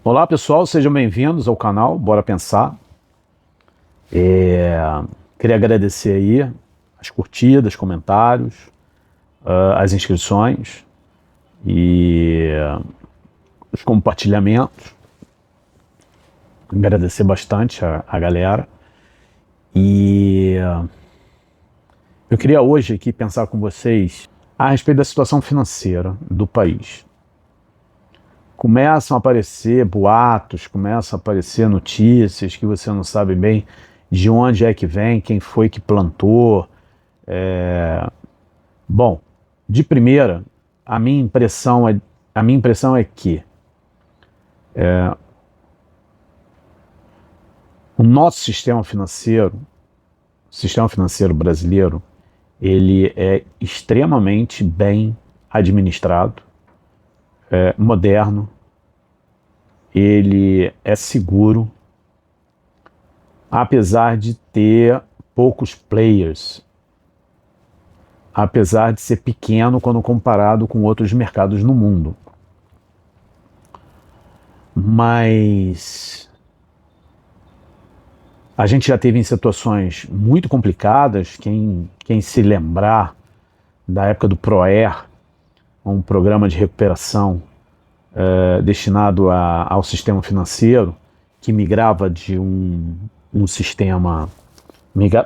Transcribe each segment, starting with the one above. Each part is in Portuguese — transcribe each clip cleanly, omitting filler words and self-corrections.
Olá pessoal, sejam bem-vindos ao canal Bora Pensar. Queria agradecer aí as curtidas, comentários, as inscrições e os compartilhamentos. Agradecer bastante a galera. E eu queria hoje aqui pensar com vocês a respeito da situação financeira do país. Começam a aparecer boatos, começam a aparecer notícias que você não sabe bem de onde é que vem, quem foi que plantou. Bom, de primeira, a minha impressão é que o nosso sistema financeiro brasileiro, ele é extremamente bem administrado, moderno, ele é seguro, apesar de ter poucos players, apesar de ser pequeno quando comparado com outros mercados no mundo. Mas a gente já teve em situações muito complicadas. Quem se lembrar da época do PROER, um programa de recuperação destinado ao sistema financeiro, que migrava de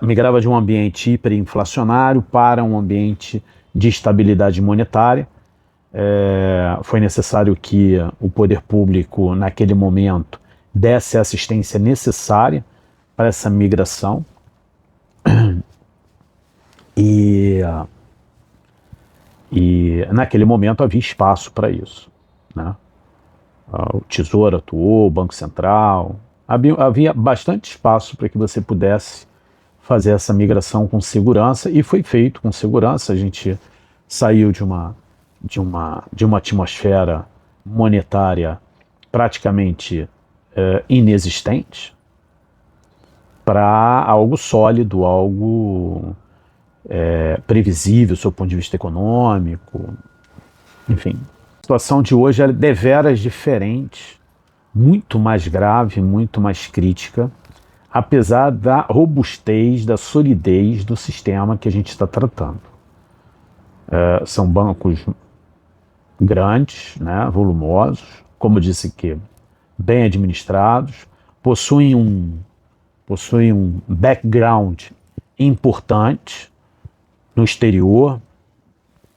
migrava de um ambiente hiperinflacionário para um ambiente de estabilidade monetária. Foi necessário que o poder público, naquele momento, desse a assistência necessária para essa migração. E naquele momento havia espaço para isso, né? O Tesouro atuou, o Banco Central, havia bastante espaço para que você pudesse fazer essa migração com segurança, e foi feito com segurança. A gente saiu de uma atmosfera monetária praticamente inexistente para algo sólido, algo previsível do seu ponto de vista econômico, enfim. A situação de hoje é deveras diferente, muito mais grave, muito mais crítica, apesar da robustez, da solidez do sistema que a gente está tratando. São bancos grandes, né, volumosos, como eu disse aqui, bem administrados, possuem um background importante no exterior,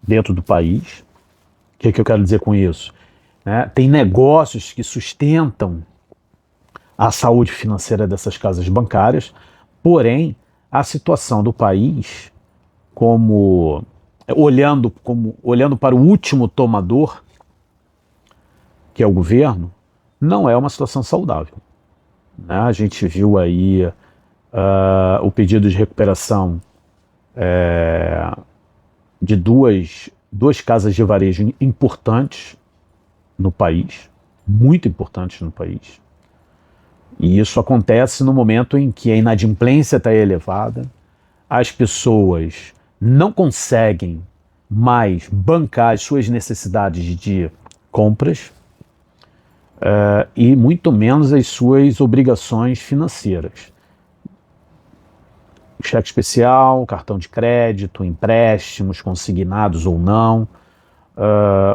dentro do país. O que eu quero dizer com isso? Tem negócios que sustentam a saúde financeira dessas casas bancárias, porém, a situação do país, olhando para o último tomador, que é o governo, não é uma situação saudável. A gente viu aí o pedido de recuperação de duas casas de varejo importantes no país, muito importantes no país. E isso acontece no momento em que a inadimplência está elevada, as pessoas não conseguem mais bancar as suas necessidades de compras, e muito menos as suas obrigações financeiras. Cheque especial, cartão de crédito, empréstimos consignados ou não.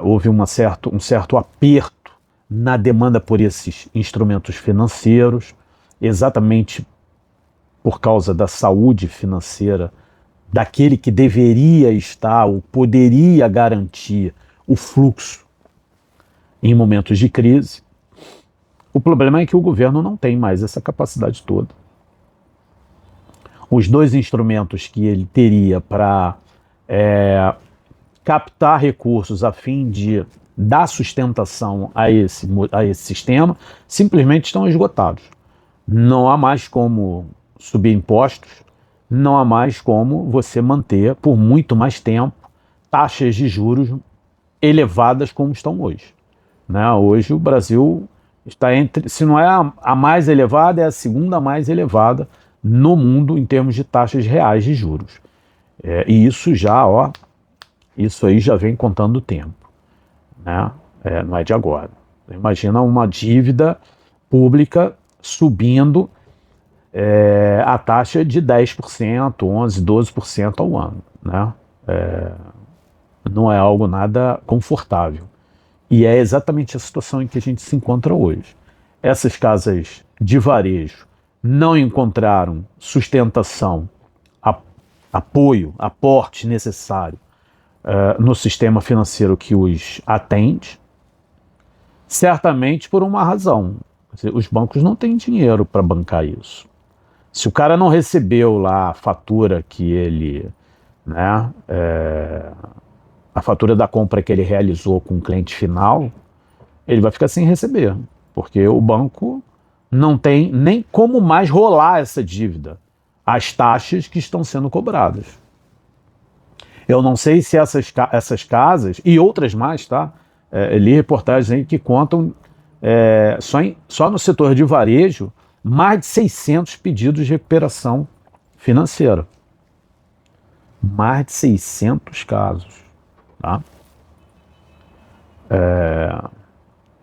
Houve um certo aperto na demanda por esses instrumentos financeiros, exatamente por causa da saúde financeira daquele que deveria estar ou poderia garantir o fluxo em momentos de crise. O problema é que o governo não tem mais essa capacidade toda. Os dois instrumentos que ele teria para captar recursos a fim de dar sustentação a esse sistema simplesmente estão esgotados. Não há mais como subir impostos, não há mais como você manter por muito mais tempo taxas de juros elevadas como estão hoje. Hoje o Brasil está se não é a mais elevada, é a segunda mais elevada no mundo em termos de taxas reais de juros. E isso aí já vem contando o tempo, né? Não é de agora. Imagina uma dívida pública subindo a taxa de 10%, 11%, 12% ao ano, né? Não é algo nada confortável. E é exatamente a situação em que a gente se encontra hoje. Essas casas de varejo não encontraram sustentação, apoio, aporte necessário no sistema financeiro que os atende, certamente por uma razão. Os bancos não têm dinheiro para bancar isso. Se o cara não recebeu lá a fatura que ele, né, a fatura da compra que ele realizou com o cliente final, ele vai ficar sem receber, porque o banco não tem nem como mais rolar essa dívida, as taxas que estão sendo cobradas. Eu não sei se essas casas, e outras mais, tá? Li reportagens aí que contam, só no setor de varejo, mais de 600 pedidos de recuperação financeira. Mais de 600 casos. Tá?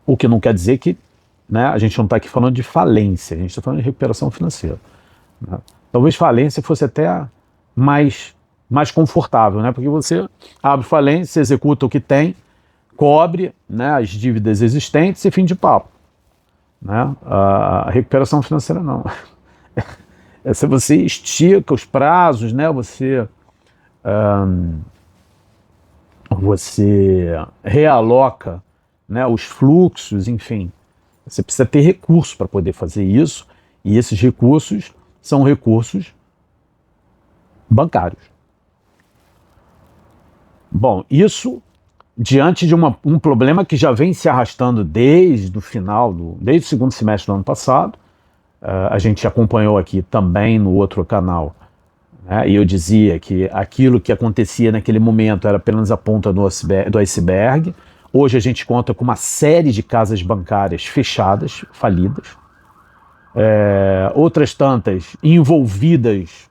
O que não quer dizer que, né, a gente não está aqui falando de falência, a gente está falando de recuperação financeira. Né? Talvez falência fosse até mais confortável, né? Porque você abre falência, executa o que tem, cobre, né, as dívidas existentes e fim de papo. Né? A recuperação financeira não. Se você estica os prazos, né? Você realoca, né, os fluxos, enfim. Você precisa ter recurso para poder fazer isso, e esses recursos são recursos bancários. Bom, isso diante de um problema que já vem se arrastando desde o segundo semestre do ano passado. A gente acompanhou aqui também no outro canal, né, e eu dizia que aquilo que acontecia naquele momento era apenas a ponta do iceberg. Hoje a gente conta com uma série de casas bancárias fechadas, falidas, outras tantas envolvidas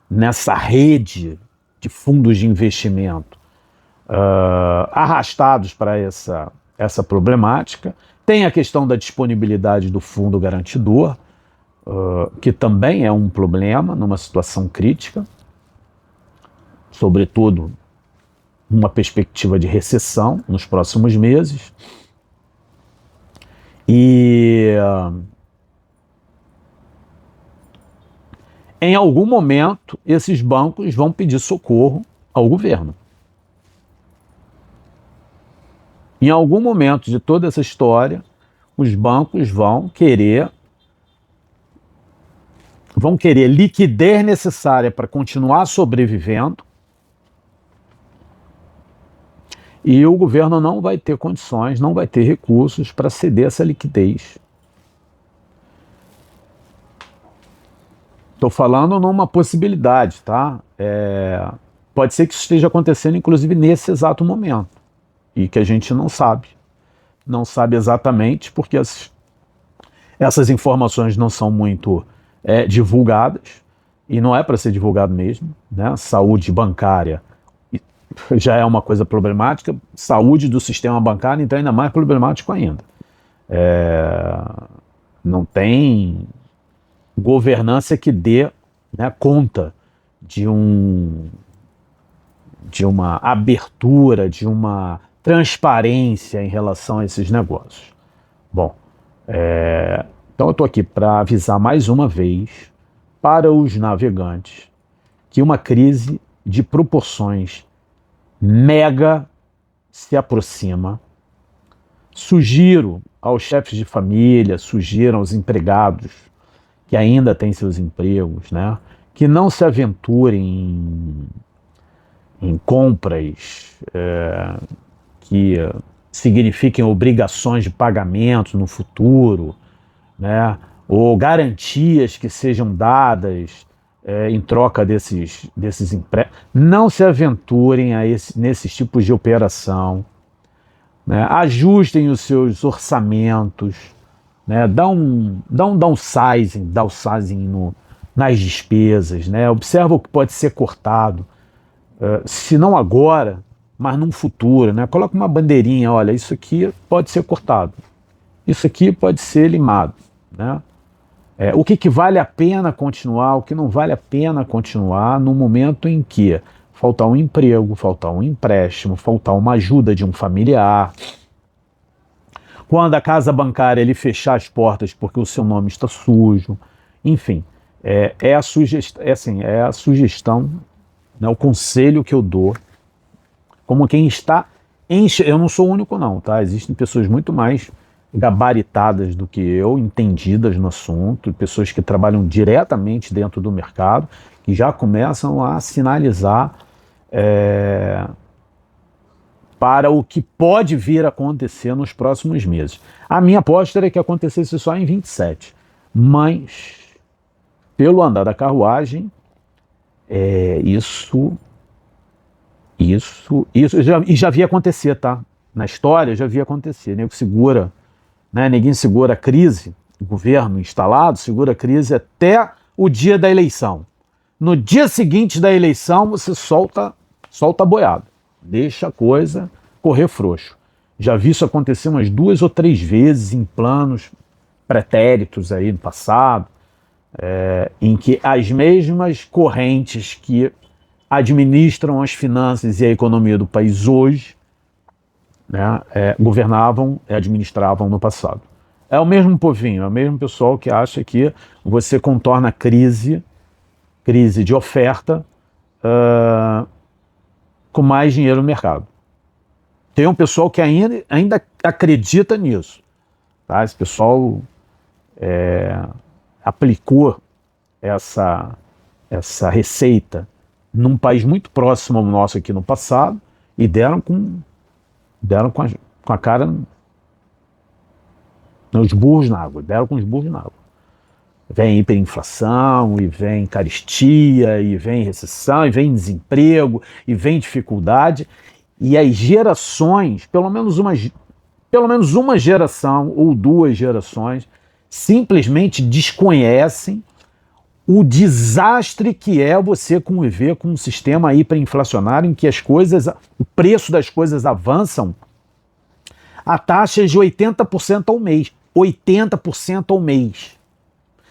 nessa rede de fundos de investimento, arrastados para essa problemática. Tem a questão da disponibilidade do fundo garantidor, que também é um problema numa situação crítica, sobretudo numa perspectiva de recessão nos próximos meses. E em algum momento esses bancos vão pedir socorro ao governo. Em algum momento de toda essa história, os bancos vão querer liquidez necessária para continuar sobrevivendo, e o governo não vai ter condições, não vai ter recursos para ceder essa liquidez. Estou falando numa possibilidade, tá? Pode ser que isso esteja acontecendo, inclusive, nesse exato momento, e que a gente não sabe. Não sabe exatamente, porque essas informações não são muito divulgadas, e não é para ser divulgado mesmo, né? Saúde bancária já é uma coisa problemática, saúde do sistema bancário então é ainda mais problemático ainda. Não tem governança que dê, né, conta de uma abertura, de uma transparência em relação a esses negócios. Bom, então eu estou aqui para avisar mais uma vez para os navegantes que uma crise de proporções mega se aproxima. Sugiro aos chefes de família, sugiro aos empregados que ainda têm seus empregos, né, que não se aventurem em compras que signifiquem obrigações de pagamento no futuro, né, ou garantias que sejam dadas em troca desses empréstimos. Não se aventurem nesses tipos de operação, né, ajustem os seus orçamentos, né, dá um downsizing nas despesas, né, observa o que pode ser cortado, se não agora, mas num futuro, né, coloca uma bandeirinha, olha, isso aqui pode ser cortado. isso aqui pode ser limado, né? O que vale a pena continuar, o que não vale a pena continuar no momento em que faltar um emprego, faltar um empréstimo, faltar uma ajuda de um familiar, quando a casa bancária ele fechar as portas porque o seu nome está sujo, enfim, é a sugestão, né, o conselho que eu dou, como quem está eu não sou o único não, tá? Existem pessoas muito mais gabaritadas do que eu, entendidas no assunto, pessoas que trabalham diretamente dentro do mercado, que já começam a sinalizar para o que pode vir a acontecer nos próximos meses. A minha aposta era que acontecesse só em 27, mas pelo andar da carruagem, isso já via acontecer, tá? Na história já via acontecer, nego segura, né? Ninguém segura a crise, o governo instalado segura a crise até o dia da eleição. No dia seguinte da eleição você solta a boiada, deixa a coisa correr frouxo. Já vi isso acontecer umas 2 ou 3 vezes em planos pretéritos aí no passado, em que as mesmas correntes que administram as finanças e a economia do país hoje, né, governavam e administravam no passado. É o mesmo povinho, é o mesmo pessoal que acha que você contorna a crise de oferta, com mais dinheiro no mercado. Tem um pessoal que ainda acredita nisso. Tá? Esse pessoal aplicou essa receita num país muito próximo ao nosso aqui no passado e deram com a cara nos burros na água, Vem hiperinflação, e vem carestia, e vem recessão, e vem desemprego, e vem dificuldade, e as gerações, pelo menos uma geração ou 2 gerações, simplesmente desconhecem o desastre que é você conviver com um sistema hiperinflacionário em que o preço das coisas avançam a taxas de 80% ao mês. 80% ao mês.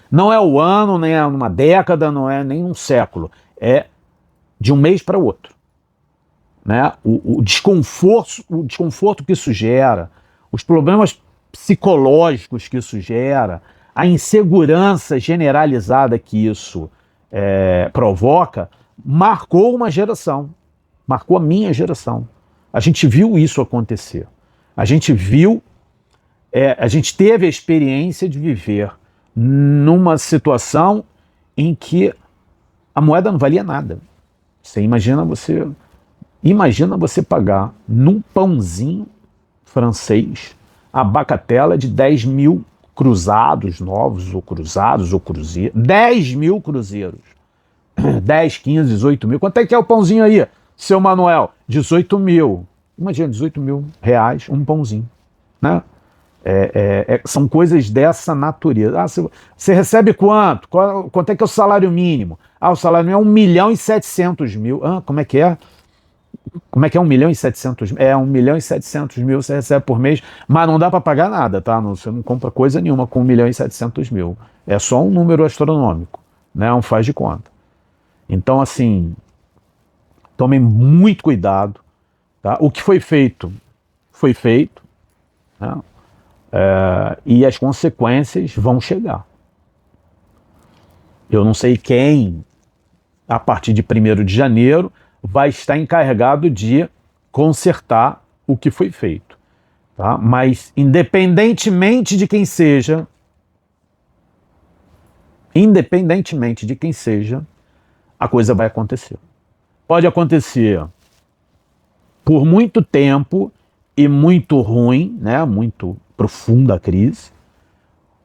Não é o ano, nem é uma década, não é nem um século. É de um mês para o outro. Né? O desconforto que isso gera, os problemas psicológicos que isso gera, a insegurança generalizada que isso provoca, marcou uma geração. Marcou a minha geração. A gente viu isso acontecer. A gente teve a experiência de viver numa situação em que a moeda não valia nada. Você imagina você pagar num pãozinho francês a bacatela de 10 mil cruzados novos, ou cruzeiros, 10 mil cruzeiros. 10, 15, 18 mil. Quanto é que é o pãozinho aí, seu Manuel? 18 mil. Imagina, 18 mil reais, um pãozinho. Né? São coisas dessa natureza. Você recebe quanto? Quanto é que é o salário mínimo? O salário mínimo é 1.700.000. Como é que é? Como é que é 1.700.000? 1.700.000 você recebe por mês, mas não dá para pagar nada, tá? Você não compra coisa nenhuma com 1.700.000. É só um número astronômico, né? Um faz de conta. Então, assim, tomem muito cuidado, tá? O que foi feito, né? E as consequências vão chegar. Eu não sei quem, a partir de 1º de janeiro, vai estar encarregado de consertar o que foi feito. Tá? Mas, independentemente de quem seja, a coisa vai acontecer. Pode acontecer por muito tempo e muito ruim, né? Muito profunda a crise,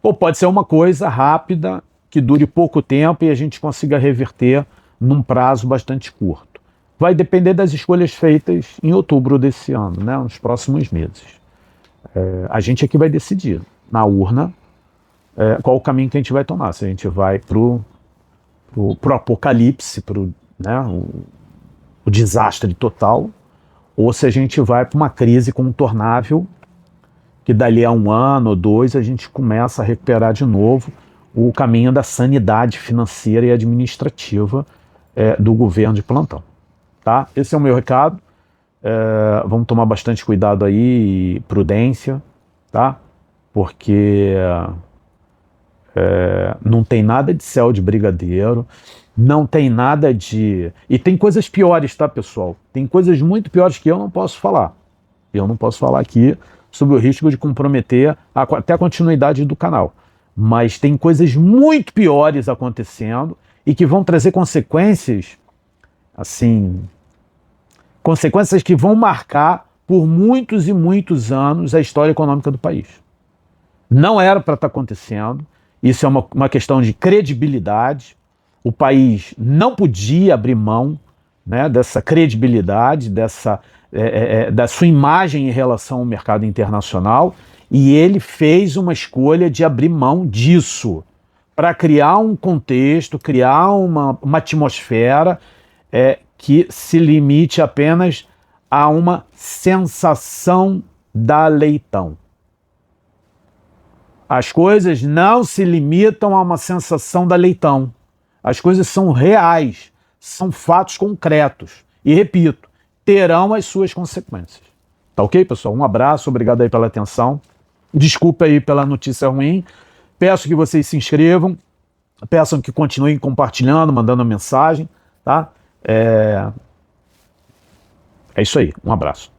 ou pode ser uma coisa rápida, que dure pouco tempo e a gente consiga reverter num prazo bastante curto. Vai depender das escolhas feitas em outubro desse ano, né? Nos próximos meses. A gente aqui vai decidir, na urna, qual o caminho que a gente vai tomar. Se a gente vai pro apocalipse, né, o desastre total, ou se a gente vai para uma crise contornável, que dali a 1 ano ou 2 a gente começa a recuperar de novo o caminho da sanidade financeira e administrativa do governo de plantão. Tá? Esse é o meu recado. Vamos tomar bastante cuidado aí e prudência, tá? Porque não tem nada de céu de brigadeiro, não tem nada de... E tem coisas piores, tá, pessoal? Tem coisas muito piores que eu não posso falar. Eu não posso falar aqui sobre o risco de comprometer até a continuidade do canal. Mas tem coisas muito piores acontecendo e que vão trazer consequências, assim, consequências que vão marcar por muitos e muitos anos a história econômica do país. Não era para estar acontecendo, isso é uma questão de credibilidade. O país não podia abrir mão, né, dessa credibilidade, da sua imagem em relação ao mercado internacional, e ele fez uma escolha de abrir mão disso para criar um contexto, criar uma atmosfera que se limite apenas a uma sensação da Leitão. As coisas não se limitam a uma sensação da Leitão. As coisas são reais, são fatos concretos. E repito, terão as suas consequências. Tá ok, pessoal? Um abraço, obrigado aí pela atenção. Desculpa aí pela notícia ruim. Peço que vocês se inscrevam, peçam que continuem compartilhando, mandando mensagem, tá? É isso aí, um abraço.